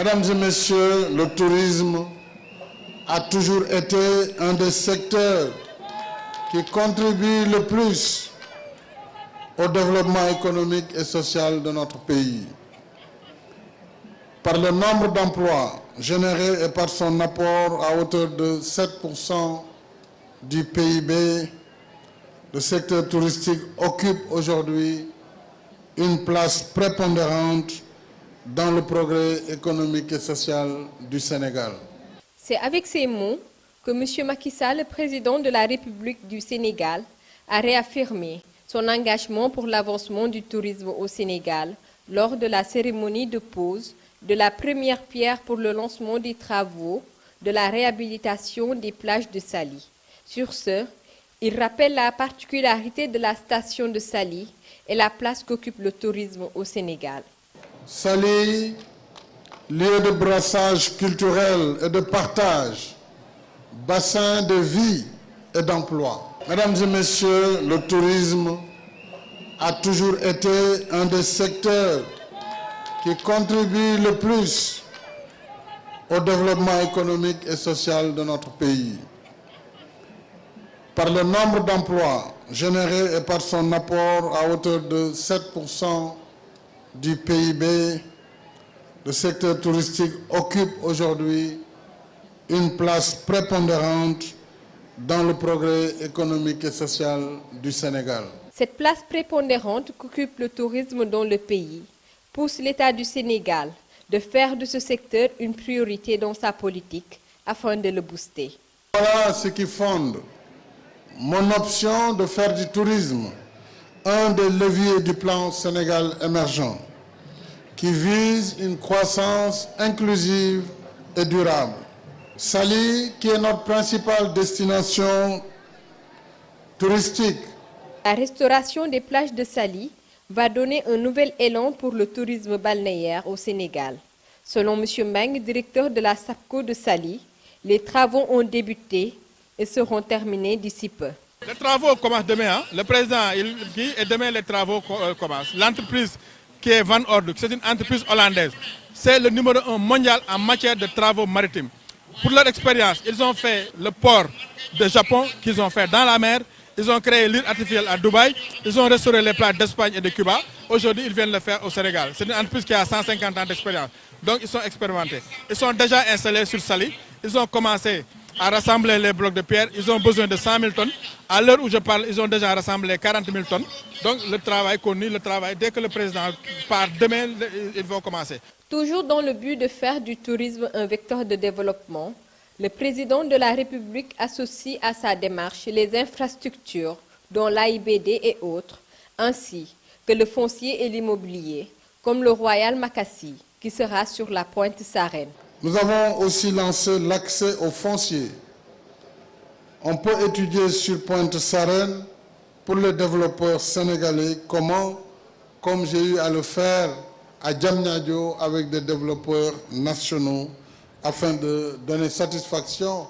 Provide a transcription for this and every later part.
Mesdames et messieurs, le tourisme a toujours été un des secteurs qui contribue le plus au développement économique et social de notre pays. Par le nombre d'emplois générés et par son apport à hauteur de 7% du PIB, le secteur touristique occupe aujourd'hui une place prépondérante dans le progrès économique et social du Sénégal. C'est avec ces mots que M. Macky Sall, le président de la République du Sénégal, a réaffirmé son engagement pour l'avancement du tourisme au Sénégal lors de la cérémonie de pose de la première pierre pour le lancement des travaux de la réhabilitation des plages de Saly. Sur ce, il rappelle la particularité de la station de Saly et la place qu'occupe le tourisme au Sénégal. Saly, lieu de brassage culturel et de partage, bassin de vie et d'emploi. Mesdames et messieurs, le tourisme a toujours été un des secteurs qui contribue le plus au développement économique et social de notre pays. Par le nombre d'emplois générés et par son apport à hauteur de 7% du PIB, le secteur touristique occupe aujourd'hui une place prépondérante dans le progrès économique et social du Sénégal. Cette place prépondérante qu'occupe le tourisme dans le pays pousse l'État du Sénégal de faire de ce secteur une priorité dans sa politique afin de le booster. Voilà ce qui fonde mon option de faire du tourisme un des leviers du plan Sénégal émergent qui vise une croissance inclusive et durable. Saly, qui est notre principale destination touristique. La restauration des plages de Saly va donner un nouvel élan pour le tourisme balnéaire au Sénégal. Selon M. Meng, directeur de la SAPCO de Saly, les travaux ont débuté et seront terminés d'ici peu. Les travaux commencent demain. Le président il dit et demain les travaux commencent. L'entreprise qui est Van Orduk, c'est une entreprise hollandaise. C'est le numéro 1 mondial en matière de travaux maritimes. Pour leur expérience, ils ont fait le port de Japon qu'ils ont fait dans la mer. Ils ont créé l'île artificielle à Dubaï. Ils ont restauré les plages d'Espagne et de Cuba. Aujourd'hui, ils viennent le faire au Sénégal. C'est une entreprise qui a 150 ans d'expérience. Donc, ils sont expérimentés. Ils sont déjà installés sur Saly. Ils ont commencé à rassembler les blocs de pierre. Ils ont besoin de 100 000 tonnes. À l'heure où je parle, ils ont déjà rassemblé 40 000 tonnes. Donc, le travail continue, le travail. Dès que le président part demain, ils vont commencer. Toujours dans le but de faire du tourisme un vecteur de développement, le président de la République associe à sa démarche les infrastructures, dont l'AIBD et autres, ainsi que le foncier et l'immobilier, comme le Royal Makassi, qui sera sur la pointe Sarène. Nous avons aussi lancé l'accès au foncier. On peut étudier sur Pointe Sarène pour les développeurs sénégalais comment, comme j'ai eu à le faire à Diamniadio avec des développeurs nationaux, afin de donner satisfaction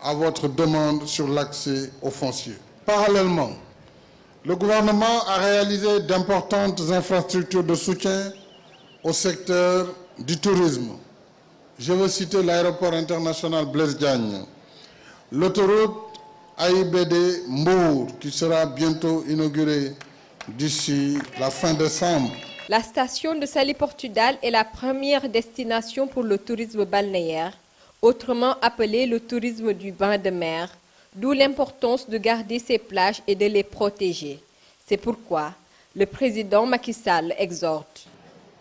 à votre demande sur l'accès au foncier. Parallèlement, le gouvernement a réalisé d'importantes infrastructures de soutien au secteur du tourisme. Je veux citer l'aéroport international Blaise Diagne, l'autoroute AIBD Mbour qui sera bientôt inaugurée d'ici la fin décembre. La station de Saly Portudal est la première destination pour le tourisme balnéaire, autrement appelé le tourisme du bain de mer, d'où l'importance de garder ces plages et de les protéger. C'est pourquoi le président Macky Sall exhorte.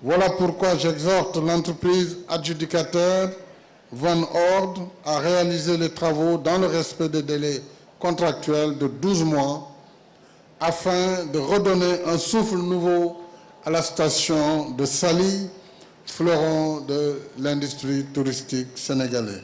Voilà pourquoi j'exhorte l'entreprise adjudicateur Van Ord à réaliser les travaux dans le respect des délais contractuels de 12 mois afin de redonner un souffle nouveau à la station de Saly, fleuron de l'industrie touristique sénégalaise.